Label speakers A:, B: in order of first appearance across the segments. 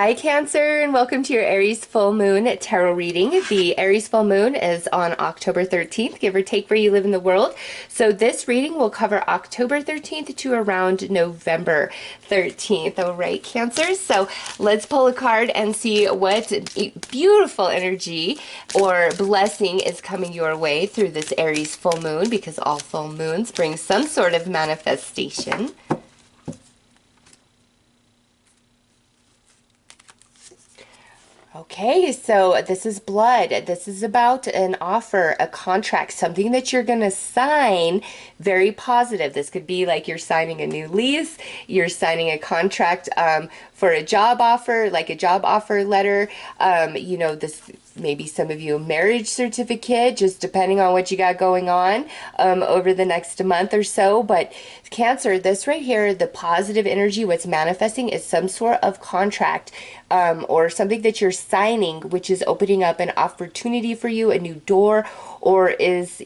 A: Hi Cancer, and welcome to your Aries full moon tarot reading. The Aries full moon is on October 13th, give or take where you live in the world. So this reading will cover October 13th to around November 13th. All right, Cancer. So let's pull a card and see what beautiful energy or blessing is coming your way through this Aries full moon, because all full moons bring some sort of manifestation. Okay, so this is blood. This is about an offer, a contract, something that you're going to sign. Very positive. This could be like you're signing a new lease, you're signing a contract for a job offer, like a job offer letter. This maybe some of you a marriage certificate, just depending on what you got going on over the next month or so. But Cancer, this right here, the positive energy, what's manifesting is some sort of contract or something that you're signing, which is opening up an opportunity for you, a new door, or is,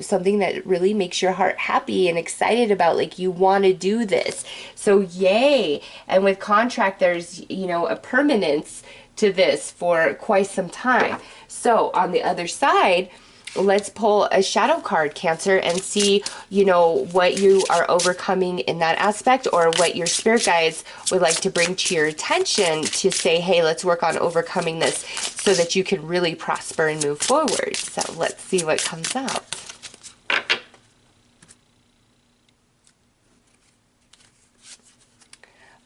A: something that really makes your heart happy and excited about, like you want to do this. So yay. And with contract, there's, a permanence to this for quite some time. So on the other side, let's pull a shadow card, Cancer, and see, what you are overcoming in that aspect, or what your spirit guides would like to bring to your attention to say, hey, let's work on overcoming this so that you can really prosper and move forward. So let's see what comes out.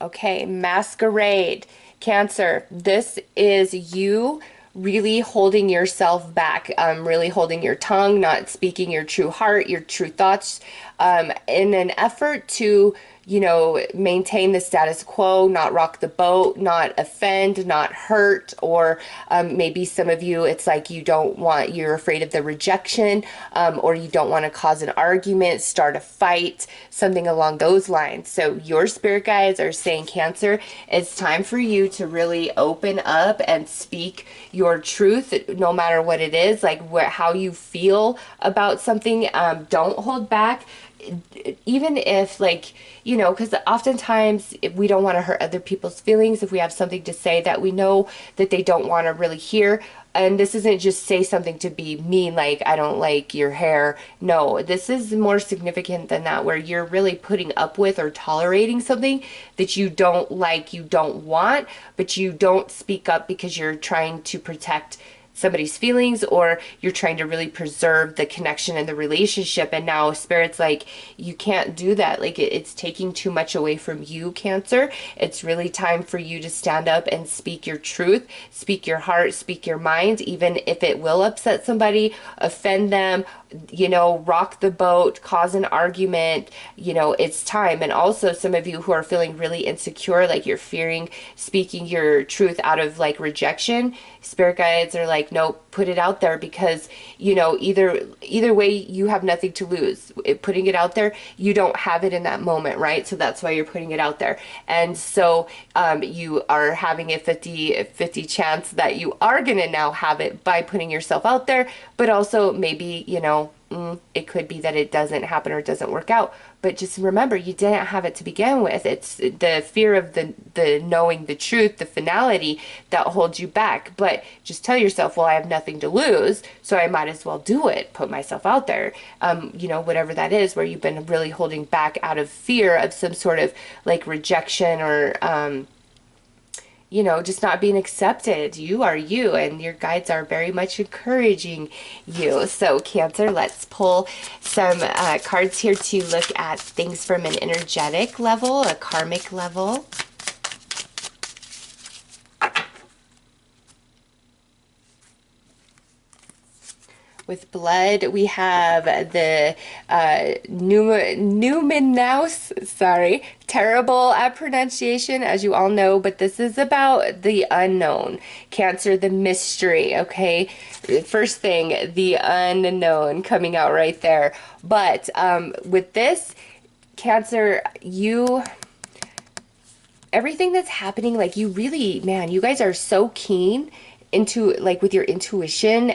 A: Okay, Masquerade. Cancer, this is you really holding yourself back, really holding your tongue, not speaking your true heart, your true thoughts, in an effort to, maintain the status quo, not rock the boat, not offend, not hurt, or maybe some of you, it's like you're afraid of the rejection, or you don't want to cause an argument, start a fight, something along those lines. So your spirit guides are saying, Cancer, it's time for you to really open up and speak your truth, no matter what it is, like how you feel about something. Don't hold back. Even if, because oftentimes if we don't want to hurt other people's feelings, if we have something to say that we know that they don't want to really hear. And this isn't just say something to be mean, like, I don't like your hair. No, this is more significant than that, where you're really putting up with or tolerating something that you don't like, you don't want, but you don't speak up because you're trying to protect somebody's feelings, or you're trying to really preserve the connection and the relationship. And now Spirit's like, you can't do that. Like it's taking too much away from you, Cancer. It's really time for you to stand up and speak your truth, speak your heart, speak your mind, even if it will upset somebody, offend them, rock the boat, cause an argument. It's time. And also some of you who are feeling really insecure, like you're fearing speaking your truth out of like rejection, spirit guides are like, nope, put it out there, because either way you have nothing to lose. Putting it out there, you don't have it in that moment, right? So that's why you're putting it out there. And so you are having a 50-50 chance that you are gonna now have it by putting yourself out there. But also maybe it could be that it doesn't happen or it doesn't work out. But just remember, you didn't have it to begin with. It's the fear of the knowing the truth, the finality, that holds you back. But just tell yourself, well, I have nothing to lose, so I might as well do it, put myself out there. Whatever that is, where you've been really holding back out of fear of some sort of like rejection, or just not being accepted. You are you, and your guides are very much encouraging you. So Cancer, let's pull some cards here to look at things from an energetic level, a karmic level. With blood, we have the Numenaus, sorry, terrible at pronunciation, as you all know, but this is about the unknown. Cancer, the mystery, okay? First thing, the unknown coming out right there. But with this, Cancer, everything that's happening, like you really, man, you guys are so keen into, like with your intuition,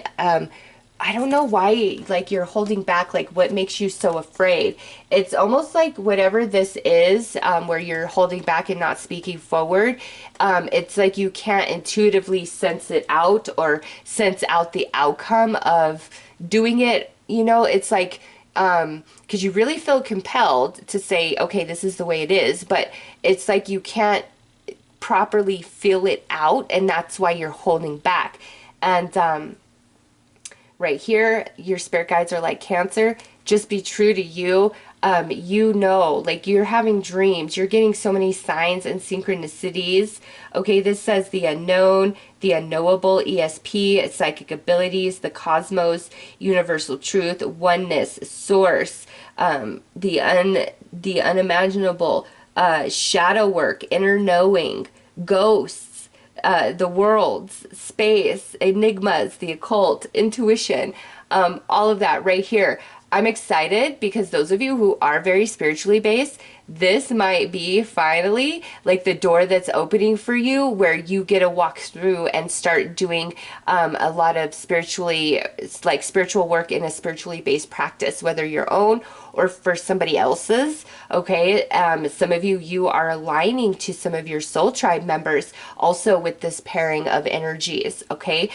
A: I don't know why, like, you're holding back, like, what makes you so afraid. It's almost like whatever this is, where you're holding back and not speaking forward, it's like you can't intuitively sense it out or sense out the outcome of doing it. You know, it's like, because you really feel compelled to say, okay, this is the way it is, but it's like you can't properly feel it out, and that's why you're holding back. And, right here, your spirit guides are like, Cancer, just be true to you. You know, like, you're having dreams, you're getting so many signs and synchronicities. Okay, this says the unknown, the unknowable, ESP, psychic abilities, the cosmos, universal truth, oneness, source, the unimaginable, shadow work, inner knowing, ghosts, the worlds, space, enigmas, the occult, intuition, all of that right here. I'm excited because those of you who are very spiritually based, this might be finally like the door that's opening for you where you get to walk through and start doing a lot of spiritually, like spiritual work in a spiritually based practice, whether your own or for somebody else's. Okay, some of you, you are aligning to some of your soul tribe members also with this pairing of energies. Okay,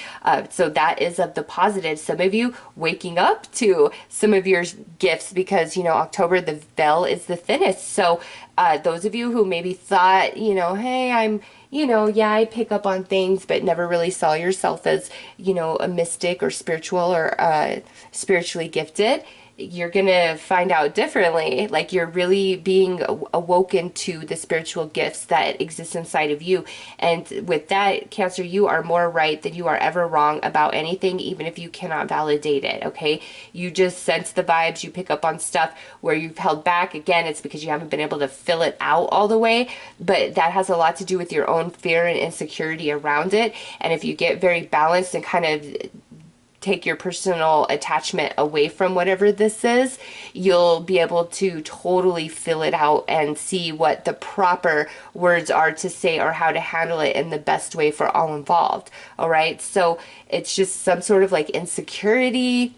A: so that is of the positive. Some of you waking up to some of your gifts because, you know, October, the veil is the thinnest. So those of you who maybe thought, you know, hey, I'm, you know, yeah, I pick up on things, but never really saw yourself as, you know, a mystic or spiritual or spiritually gifted, you're gonna find out differently. Like, you're really being awoken to the spiritual gifts that exist inside of you. And with that, Cancer, you are more right than you are ever wrong about anything, even if you cannot validate it. Okay, you just sense the vibes, you pick up on stuff where you've held back. Again, it's because you haven't been able to fill it out all the way, but that has a lot to do with your own fear and insecurity around it. And if you get very balanced and kind of take your personal attachment away from whatever this is, you'll be able to totally fill it out and see what the proper words are to say or how to handle it in the best way for all involved. All right, so it's just some sort of like insecurity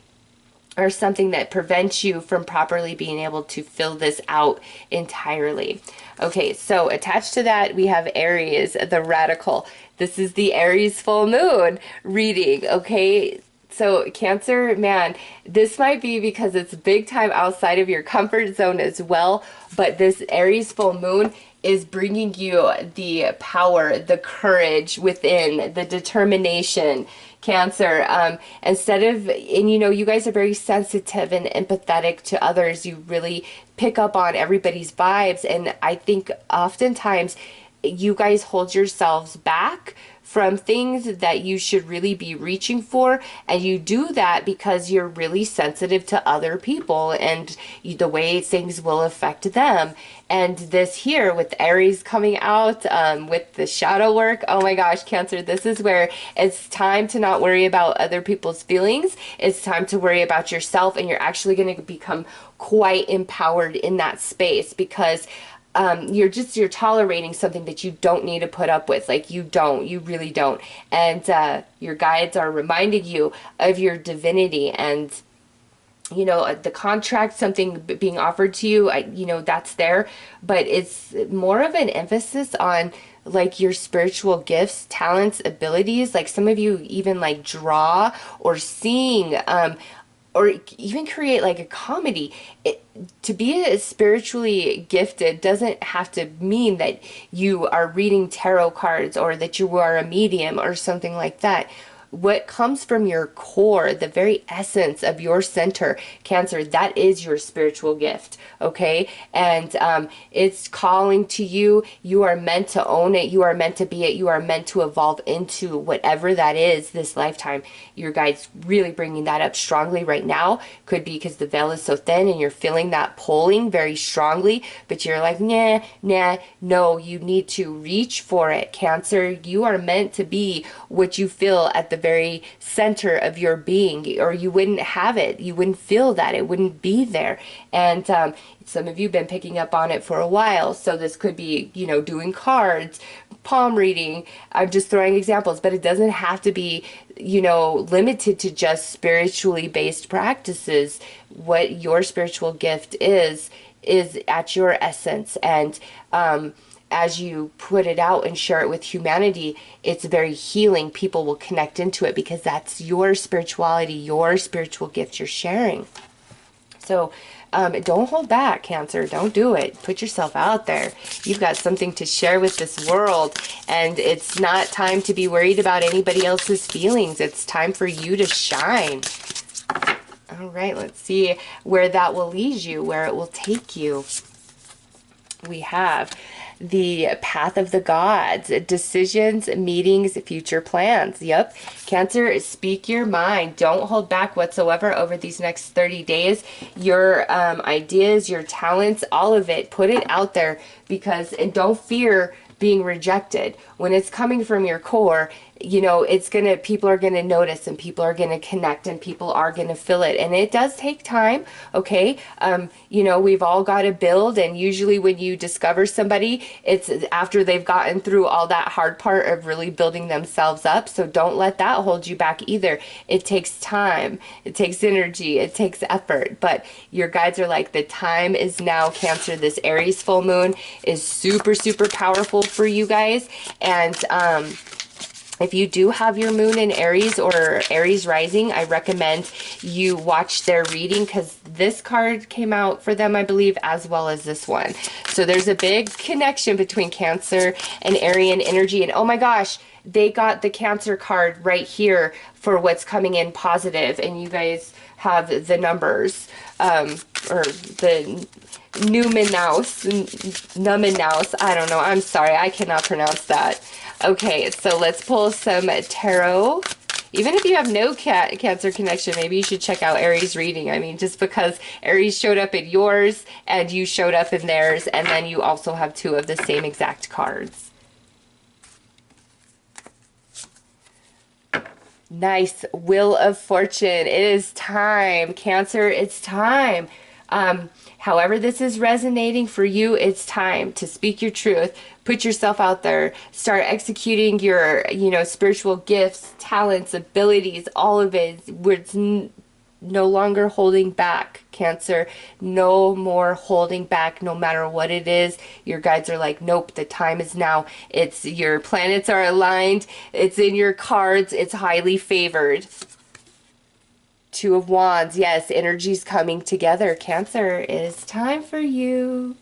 A: or something that prevents you from properly being able to fill this out entirely. Okay, so attached to that, we have Aries, the radical. This is the Aries full moon reading, okay? So Cancer, man, this might be because it's big time outside of your comfort zone as well, but this Aries full moon is bringing you the power, the courage within, the determination, Cancer. Instead of, and you know, you guys are very sensitive and empathetic to others. You really pick up on everybody's vibes. And I think oftentimes you guys hold yourselves back from things that you should really be reaching for, and you do that because you're really sensitive to other people and the way things will affect them. And this here with Aries coming out, with the shadow work, oh my gosh, Cancer, this is where it's time to not worry about other people's feelings. It's time to worry about yourself, and you're actually going to become quite empowered in that space because you're tolerating something that you don't need to put up with. Like, you really don't. And your guides are reminding you of your divinity, and you know, the contract, something being offered to you, you know, that's there, but it's more of an emphasis on like your spiritual gifts, talents, abilities. Like, some of you even like draw or sing, or even create like a comedy. To be spiritually gifted doesn't have to mean that you are reading tarot cards or that you are a medium or something like that. What comes from your core, the very essence of your center, Cancer, that is your spiritual gift, okay? And it's calling to you. You are meant to own it. You are meant to be it. You are meant to evolve into whatever that is this lifetime. Your guide's really bringing that up strongly right now. Could be because the veil is so thin and you're feeling that pulling very strongly, but you're like, nah, no, you need to reach for it, Cancer. You are meant to be what you feel at the very center of your being, or you wouldn't have it. You wouldn't feel that. It wouldn't be there. And some of you have been picking up on it for a while. So this could be, you know, doing cards, palm reading. I'm just throwing examples, but it doesn't have to be, you know, limited to just spiritually based practices. What your spiritual gift is at your essence. And as you put it out and share it with humanity, it's very healing. People will connect into it because that's your spirituality, your spiritual gift you're sharing. So don't hold back, Cancer. Don't do it. Put yourself out there. You've got something to share with this world, and it's not time to be worried about anybody else's feelings. It's time for you to shine. All right, let's see where that will lead you, where it will take you. We have the path of the gods, decisions, meetings, future plans. Yep. Cancer, speak your mind. Don't hold back whatsoever over these next 30 days. Your ideas, your talents, all of it, put it out there, because, and don't fear being rejected. When it's coming from your core, you know, it's gonna, people are gonna notice, and people are gonna connect, and people are gonna feel it. And it does take time, okay? You know, we've all got to build, and usually when you discover somebody, it's after they've gotten through all that hard part of really building themselves up. So don't let that hold you back either. It takes time, it takes energy, it takes effort, but your guides are like, the time is now, Cancer. This Aries full moon is super, super powerful for you guys. And if you do have your moon in Aries or Aries rising, I recommend you watch their reading, because this card came out for them, I believe, as well as this one. So there's a big connection between Cancer and Arian energy. And oh my gosh, they got the Cancer card right here for what's coming in positive. And you guys have the numbers, or the Numenaus. I don't know. I'm sorry. I cannot pronounce that. Okay, so let's pull some tarot. Even if you have no Cancer connection, maybe you should check out Aries reading. I mean, just because Aries showed up in yours and you showed up in theirs, and then you also have two of the same exact cards. Nice. Wheel of Fortune. It is time, Cancer. It's time. However this is resonating for you, it's time to speak your truth. Put yourself out there. Start executing your, you know, spiritual gifts, talents, abilities, all of it. Where it's no longer holding back, Cancer. No more holding back, no matter what it is. Your guides are like, nope, the time is now. It's, your planets are aligned. It's in your cards. It's highly favored. Two of Wands. Yes, energy's coming together. Cancer, it is time for you.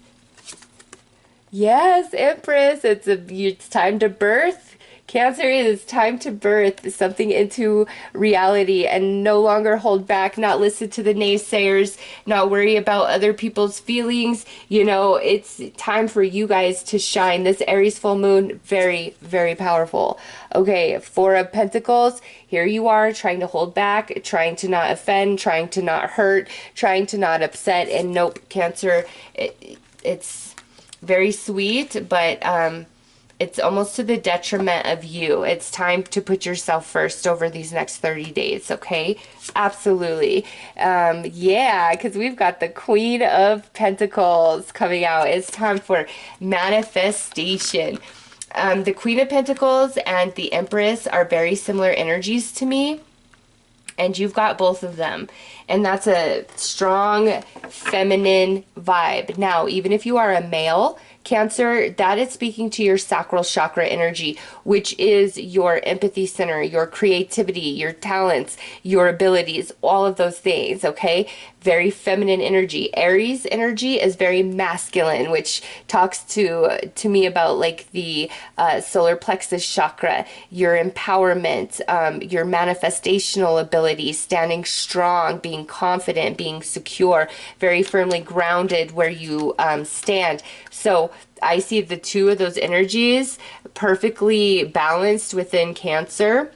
A: Yes, Empress. It's time to birth. Cancer, it is time to birth something into reality and no longer hold back, not listen to the naysayers, not worry about other people's feelings. You know, it's time for you guys to shine. This Aries full moon, very, very powerful. Okay, Four of Pentacles. Here you are trying to hold back, trying to not offend, trying to not hurt, trying to not upset. And nope, Cancer, it's very sweet, but it's almost to the detriment of you. It's time to put yourself first over these next 30 days, okay? Absolutely. Yeah, because we've got the Queen of Pentacles coming out. It's time for manifestation. The Queen of Pentacles and the Empress are very similar energies to me. And you've got both of them. And that's a strong feminine vibe. Now, even if you are a male, Cancer, that is speaking to your sacral chakra energy, which is your empathy center, your creativity, your talents, your abilities, all of those things, okay? Very feminine energy. Aries energy is very masculine, which talks to me about like the solar plexus chakra, your empowerment, your manifestational ability, standing strong, being confident, being secure, very firmly grounded where you stand. So I see the two of those energies perfectly balanced within Cancer.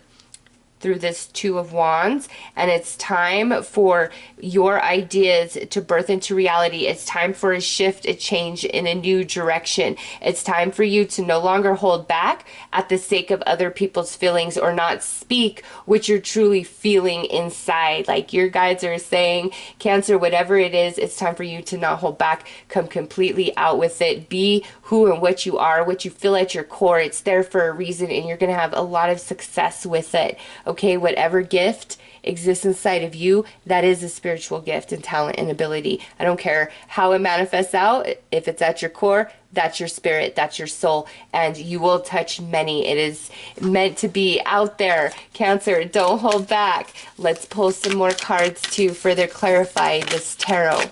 A: through this Two of Wands, and it's time for your ideas to birth into reality. It's time for a shift, a change in a new direction. It's time for you to no longer hold back at the sake of other people's feelings or not speak what you're truly feeling inside. Like your guides are saying, Cancer, whatever it is, it's time for you to not hold back. Come completely out with it. Be who and what you are, what you feel at your core. It's there for a reason, and you're going to have a lot of success with it. Okay, whatever gift exists inside of you, that is a spiritual gift and talent and ability. I don't care how it manifests out. If it's at your core, that's your spirit, that's your soul, and you will touch many. It is meant to be out there. Cancer, don't hold back. Let's pull some more cards to further clarify this tarot.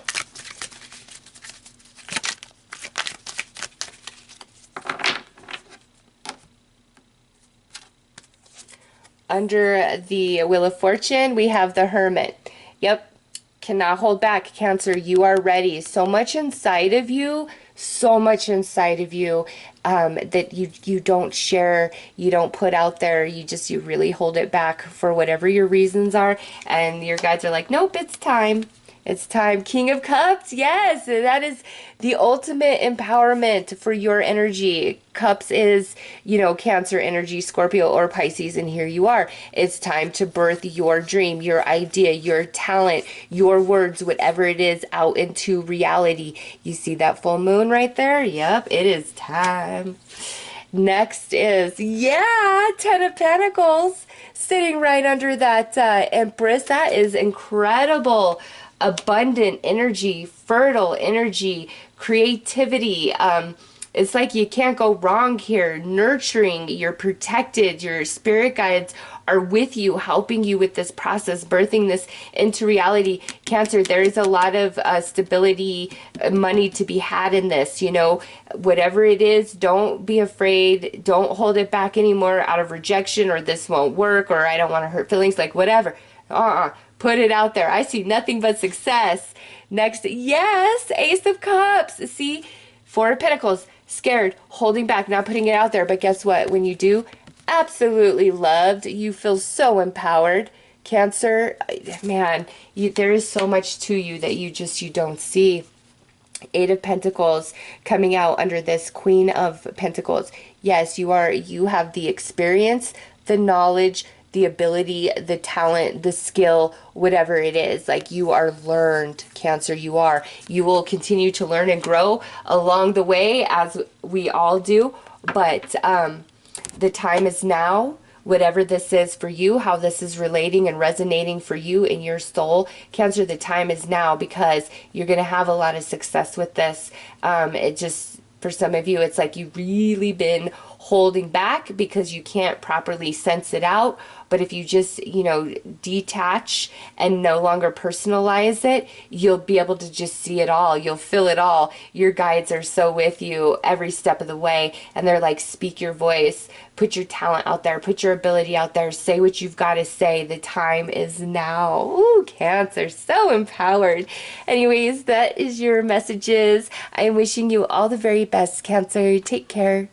A: Under the Wheel of Fortune, we have the Hermit. Yep, cannot hold back, Cancer. You are ready. So much inside of you, so much inside of you that you don't share, you don't put out there. You really hold it back for whatever your reasons are. And your guides are like, nope, it's time. It's time. King of Cups. Yes, that is the ultimate empowerment for your energy. Cups is, Cancer energy, Scorpio or Pisces, and here you are. It's time to birth your dream, your idea, your talent, your words, whatever it is, out into reality. You see that full moon right there? Yep, it is time. Next is, Ten of Pentacles sitting right under that Empress. That is incredible. Abundant energy, fertile energy, creativity. It's like you can't go wrong here. Nurturing, you're protected. Your spirit guides are with you, helping you with this process, birthing this into reality. Cancer, there is a lot of stability, money to be had in this. Whatever it is, don't be afraid. Don't hold it back anymore out of rejection or this won't work or I don't want to hurt feelings, like whatever. Put it out there. I see nothing but success. Next, yes, Ace of Cups. See, Four of Pentacles, scared, holding back, not putting it out there. But guess what? When you do, absolutely loved. You feel so empowered. Cancer, man, there is so much to you that you don't see. Eight of Pentacles coming out under this Queen of Pentacles. Yes, you have the experience, the knowledge, the ability, the talent, the skill, whatever it is. Like you are learned, Cancer, you are. You will continue to learn and grow along the way as we all do. But the time is now. Whatever this is for you, how this is relating and resonating for you in your soul, Cancer, the time is now because you're going to have a lot of success with this. For some of you, it's like you've really been holding back because you can't properly sense it out. But if you just, detach and no longer personalize it, you'll be able to just see it all. You'll feel it all. Your guides are so with you every step of the way. And they're like, speak your voice, put your talent out there, put your ability out there, say what you've got to say. The time is now. Ooh, Cancer, so empowered. Anyways, that is your messages. I am wishing you all the very best, Cancer. Take care.